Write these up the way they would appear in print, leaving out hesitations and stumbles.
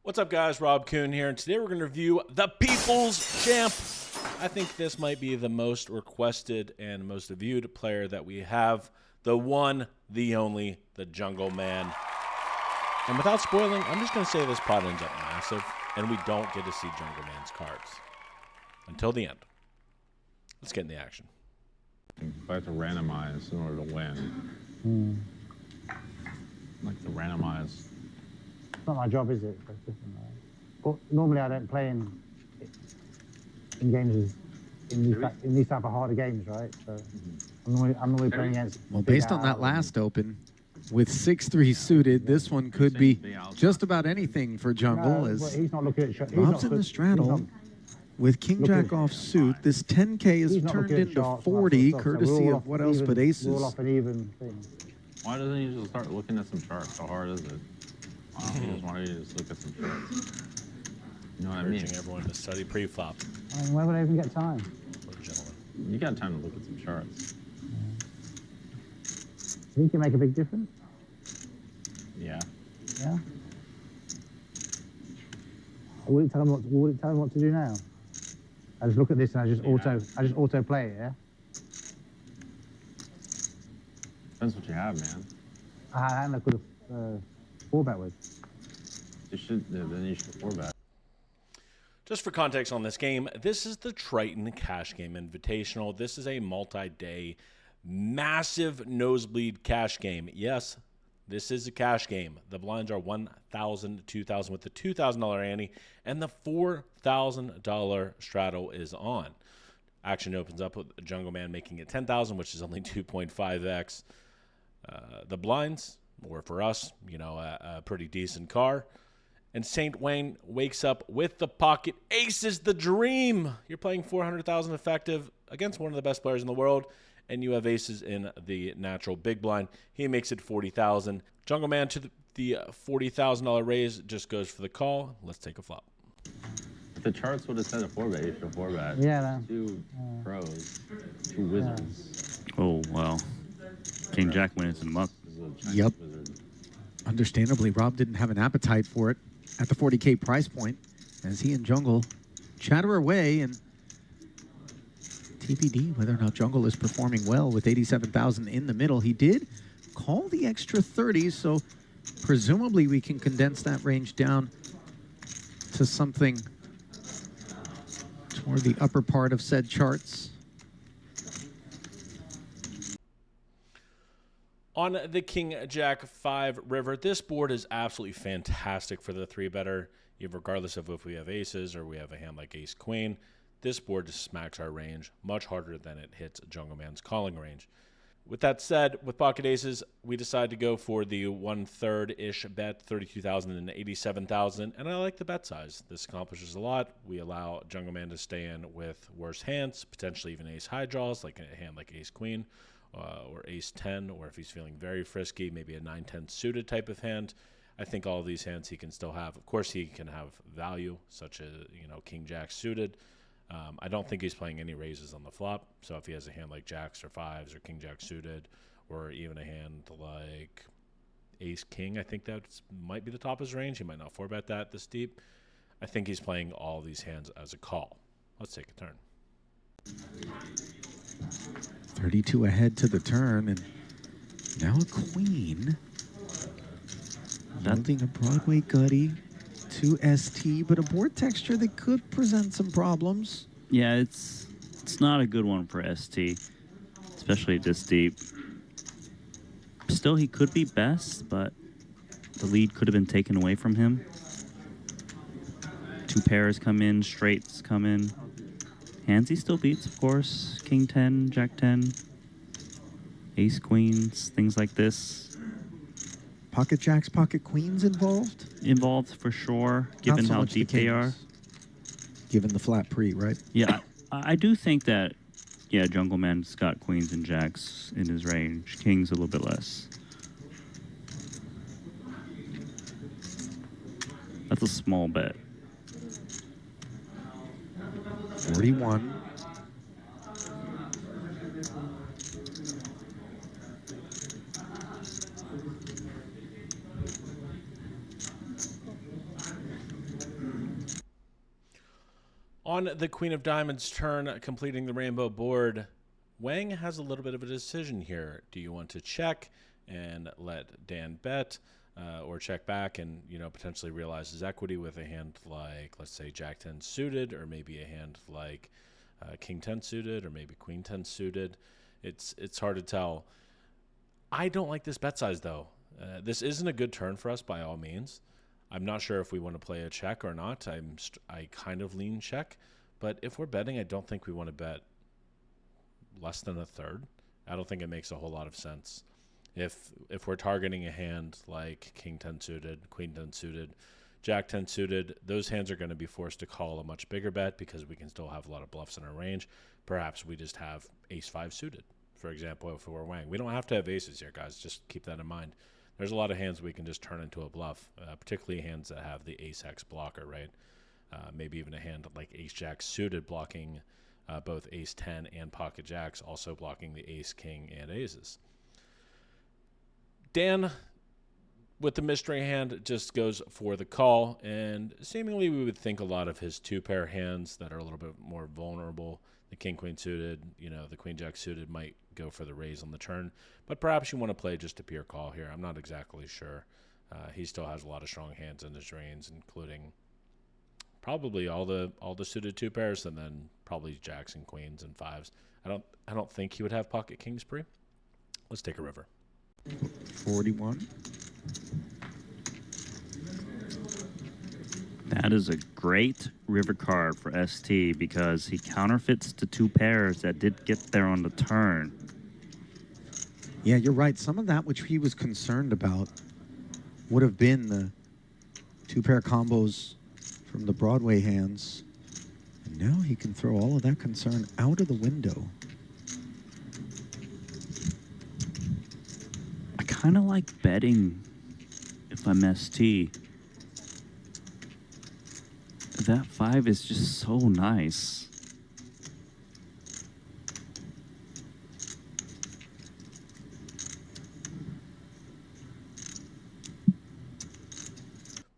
What's up, guys? Rob Kuhn here, and today we're going to review the People's Champ. I think this might be the most requested and most viewed player that we have. The one, the only, the Jungle Man. And without spoiling, I'm just going to say this pot ends up massive, and we don't get to see Jungle Man's cards until the end. Let's get in the action. I have to randomize in order to win. Like to randomize. It's not my job, is it? That's different, right? But normally I don't play in games in these type of harder games, right? So I'm normally playing against. Well, based on that last open, with 6-3 suited, this one could be just about anything for Jungle. As he's not looking at Rob's in the straddle with King Jack off suit. This 10K is turned into 40, courtesy of what else but aces. Roll off an even thing. Why doesn't he just start looking at some charts? How hard is it? Why don't you just look at some charts? You know what I mean? Urging everyone to study pre-flop. I mean, where would I even get time? You got time to look at some charts. You think you make a big difference? Yeah. Yeah. Will it tell him what to do now? I just look at this and I just auto play it, yeah? Depends what you have, man. And I could have 4-bet with. Then you should 4-bet. Just for context on this game, this is the Triton Cash Game Invitational. This is a multi-day, massive nosebleed cash game. Yes, this is a cash game. The blinds are $1,000, $2,000 with the $2,000 ante, and the $4,000 straddle is on. Action opens up with Jungle Man making it $10,000, which is only 2.5x. The blinds, or for us, a pretty decent car. And St. Wayne wakes up with the pocket aces, the dream. You're playing 400,000 effective against one of the best players in the world, and you have aces in the natural big blind. He makes it 40,000. Jungle Man to the $40,000 raise just goes for the call. Let's take a flop. If the charts would have said a 4-bet, you should 4-bet. Yeah, man. Two pros, two wizards. Oh, well. King Jack wins him up. Yep. Wizard. Understandably, Rob didn't have an appetite for it at the 40K price point, as he and Jungle chatter away, and TBD whether or not Jungle is performing well with 87,000 in the middle. He did call the extra 30, so presumably we can condense that range down to something toward the upper part of said charts. On the King Jack 5 river, this board is absolutely fantastic for the 3-better. Regardless of if we have aces or we have a hand like ace queen, this board just smacks our range much harder than it hits Jungle Man's calling range. With that said, with pocket aces, we decided to go for the 1/3-ish bet, 32,000 and 87,000, and I like the bet size. This accomplishes a lot. We allow Jungle Man to stay in with worse hands, potentially even ace high draws, like a hand like ace queen. Or ace 10, or if he's feeling very frisky, maybe a 9-10 suited type of hand. I think all of these hands he can still have. Of course, he can have value, such as King Jack suited. I don't think he's playing any raises on the flop. So if he has a hand like jacks or fives or King Jack suited, or even a hand like ace king, I think that might be the top of his range. He might not 4-bet that this deep. I think he's playing all these hands as a call. Let's take a turn. 32 ahead to the turn, and now a queen. Holding a Broadway gutty to ST, but a board texture that could present some problems. Yeah, it's not a good one for ST, especially this deep. Still, he could be best, but the lead could have been taken away from him. 2 pairs come in, straights come in. Hands he still beats, of course. King 10, Jack 10, ace queens, things like this. Pocket jacks, pocket queens involved? Involved for sure, given Not so how much the deep they are. kings, given the flat pre, right? Yeah, I do think that, yeah, Jungle Man's got queens and jacks in his range. Kings a little bit less. That's a small bet. 41. On the Queen of Diamonds turn, completing the rainbow board, Wang has a little bit of a decision here. Do you want to check and let Dan bet, or check back and, potentially realize his equity with a hand like, let's say, Jack 10 suited, or maybe a hand like King 10 suited, or maybe Queen 10 suited? It's hard to tell. I don't like this bet size, though. This isn't a good turn for us by all means. I'm not sure if we want to play a check or not. I kind of lean check, but if we're betting, I don't think we want to bet less than a third. I don't think it makes a whole lot of sense. If we're targeting a hand like King 10 suited, Queen 10 suited, Jack 10 suited, those hands are going to be forced to call a much bigger bet because we can still have a lot of bluffs in our range. Perhaps we just have Ace 5 suited, for example, if we're Wang. We don't have to have aces here, guys. Just keep that in mind. There's a lot of hands we can just turn into a bluff, particularly hands that have the Ace-X blocker, right? Maybe even a hand like Ace-Jack suited blocking both Ace-10 and Pocket Jacks, also blocking the Ace-King and Aces. Dan, with the mystery hand, just goes for the call, and seemingly we would think a lot of his two-pair hands that are a little bit more vulnerable. The King-Queen suited, the Queen-Jack suited might go for the raise on the turn, but perhaps you want to play just a pure call here. I'm not exactly sure. He still has a lot of strong hands in his range, including probably all the suited two pairs, and then probably jacks and queens and fives. I don't think he would have pocket kings pre. Let's take a river. 41. That is a great river card for ST because he counterfeits the two pairs that did get there on the turn. Yeah, you're right. Some of that which he was concerned about would have been the two-pair combos from the Broadway hands. And now he can throw all of that concern out of the window. I kind of like betting if I'm ST. That 5 is just so nice.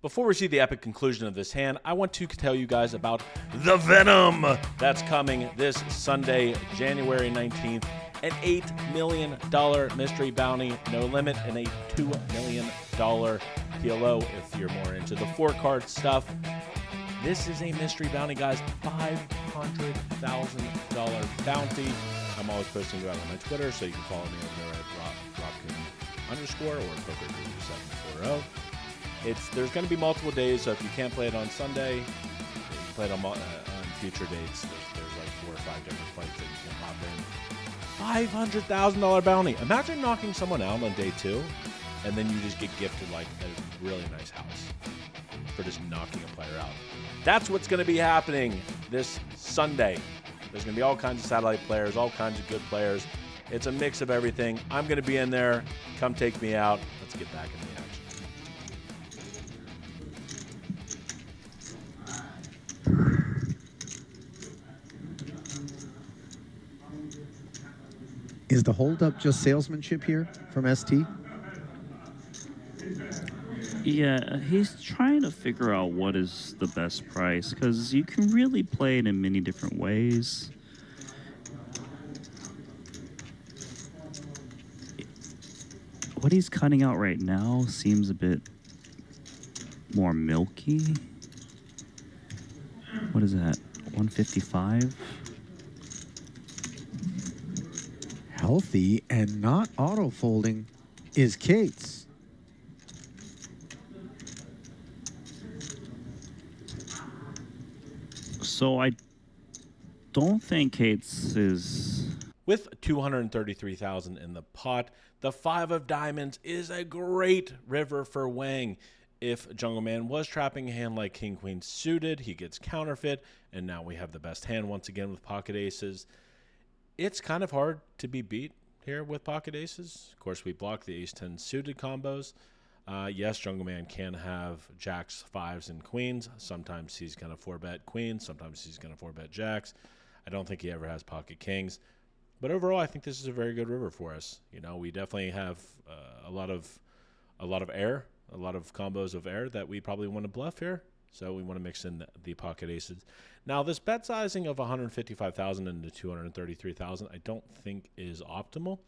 Before we see the epic conclusion of this hand, I want to tell you guys about the Venom that's coming this Sunday, January 19th. An $8 million mystery bounty, no limit, and a $2 million PLO if you're more into the 4-card stuff. This is a mystery bounty, guys. $500,000 bounty. I'm always posting about it on my Twitter, so you can follow me over there at @Robcoon_ or Poker740. There's going to be multiple days, so if you can't play it on Sunday, you can play it on future dates. There's like 4 or 5 different fights that you can hop in. $500,000 bounty. Imagine knocking someone out on day 2, and then you just get gifted like a really nice house for just knocking a player out. That's what's going to be happening this Sunday. There's going to be all kinds of satellite players, all kinds of good players. It's a mix of everything. I'm going to be in there. Come take me out. Let's get back in the action. Is the holdup just salesmanship here from ST? Yeah, he's trying to figure out what is the best price because you can really play it in many different ways. What he's cutting out right now seems a bit more milky. What is that? 155? Healthy and not auto-folding is Kate's. So I don't think Kate's is... With $233,000 in the pot, the 5 of diamonds is a great river for Wang. If Jungleman was trapping a hand like King Queen suited, he gets counterfeit, and now we have the best hand once again with pocket aces. It's kind of hard to be beat here with pocket aces. Of course, we block the ace-10 suited combos. Yes, Jungleman can have jacks, 5s, and queens. Sometimes he's going to 4-bet queens. Sometimes he's going to 4-bet jacks. I don't think he ever has pocket kings. But overall, I think this is a very good river for us. We definitely have a lot of air, a lot of combos of air that we probably want to bluff here. So we want to mix in the pocket aces. Now, this bet sizing of 155,000 into 233,000, I don't think is optimal.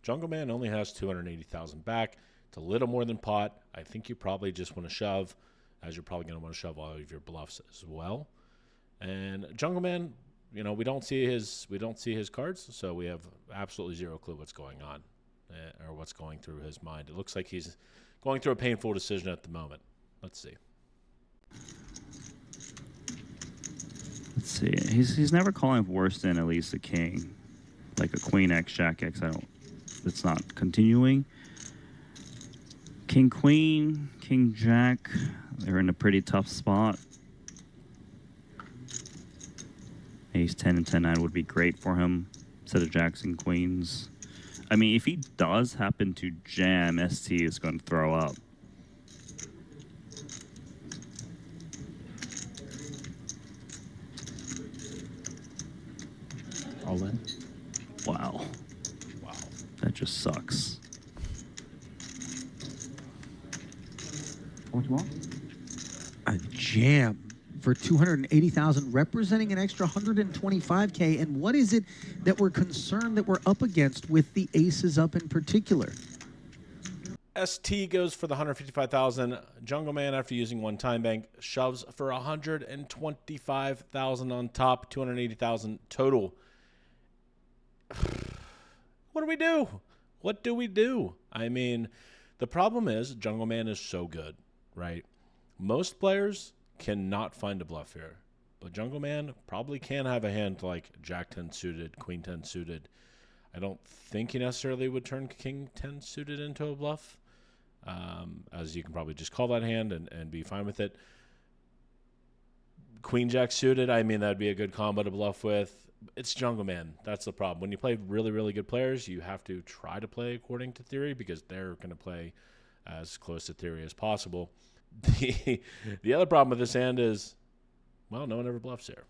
JUNGLEMAN only has 280,000 back. It's a little more than pot. I think you probably just want to shove, as you're probably going to want to shove all of your bluffs as well. And JUNGLEMAN, we don't see his cards, so we have absolutely zero clue what's going on or what's going through his mind. It looks like he's going through a painful decision at the moment. Let's see. Let's see. He's never calling worse than at least a king, like a queen X, jack X. It's not continuing. King queen, king jack. They're in a pretty tough spot. Ace 10 and 10-9 would be great for him instead of jacks and queens. I mean, if he does happen to jam, ST is going to throw up. All in. Wow. That just sucks. How much more? A jam for 280,000, representing an extra 125K. And what is it that we're concerned that we're up against with the aces up in particular? ST goes for the 155,000. JUNGLEMAN, after using one time bank, shoves for 125,000 on top, 280,000 total. What do we do? What do we do? I mean, the problem is JUNGLEMAN is so good, right? Most players cannot find a bluff here, but JUNGLEMAN probably can have a hand like Jack 10 suited, Queen 10 suited. I don't think he necessarily would turn King 10 suited into a bluff, as you can probably just call that hand and be fine with it. Queen Jack suited, I mean, that'd be a good combo to bluff with. It's JUNGLEMAN. That's the problem. When you play really, really good players, you have to try to play according to theory because they're going to play as close to theory as possible. The other problem with this hand is, well, no one ever bluffs here.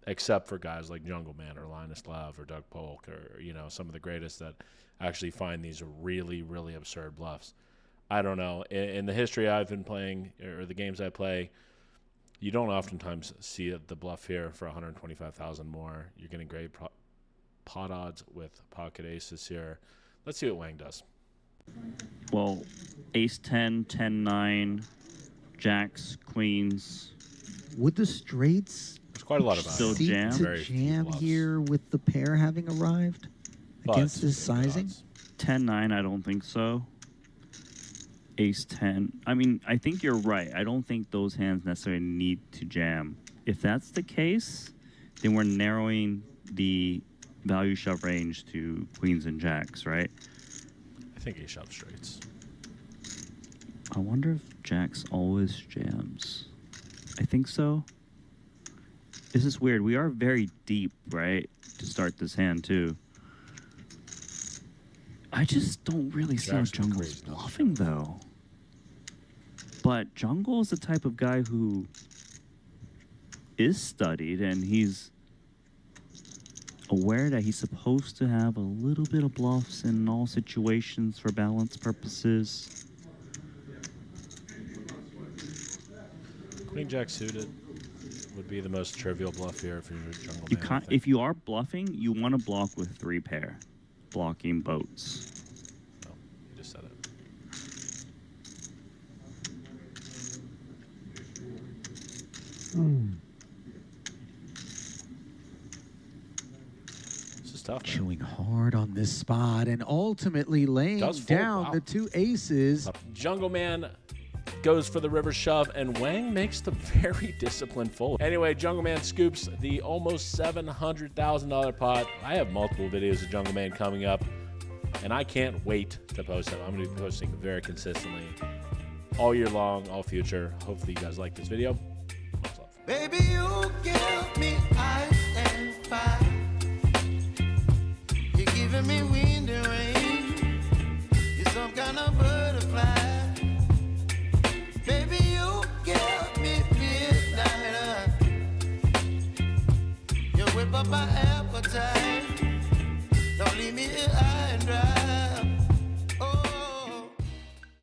Except for guys like JUNGLEMAN or Linus Love or Doug Polk or, some of the greatest that actually find these really, really absurd bluffs. I don't know. In the history I've been playing or the games I play, you don't oftentimes see the bluff here for 125,000 more. You're getting great pot odds with pocket aces here. Let's see what Wang does. Well, ace 10, 10-9, jacks, queens. Would the straights There's quite a lot of Still seek jam? to Very few jam bluffs. here with the pair having arrived against this sizing? Odds. 10-9, I don't think so. Ace 10. I mean, I think you're right. I don't think those hands necessarily need to jam. If that's the case, then we're narrowing the value shove range to queens and jacks, right? I think he shoves straights. I wonder if jacks always jams. I think so. This is weird. We are very deep, right, to start this hand, too. I just don't really see how Jacks are Jungle's crazy, don't bluffing, though. But Jungle is the type of guy who is studied, and he's aware that he's supposed to have a little bit of bluffs in all situations for balance purposes. Queen Jack suited would be the most trivial bluff here if you're JUNGLEMAN. You can't, if you are bluffing, you want to block with 3 pair, blocking boats. No, you just said it. This is tough, man. Chewing hard on this spot and ultimately laying Does fold, down wow. the 2 aces. JUNGLEMAN goes for the river shove, and Wang makes the very disciplined fold. Anyway, JUNGLEMAN scoops the almost $700,000 pot. I have multiple videos of JUNGLEMAN coming up, and I can't wait to post them. I'm going to be posting very consistently all year long, all future. Hopefully you guys like this video. Much love. Baby, you give me eyes.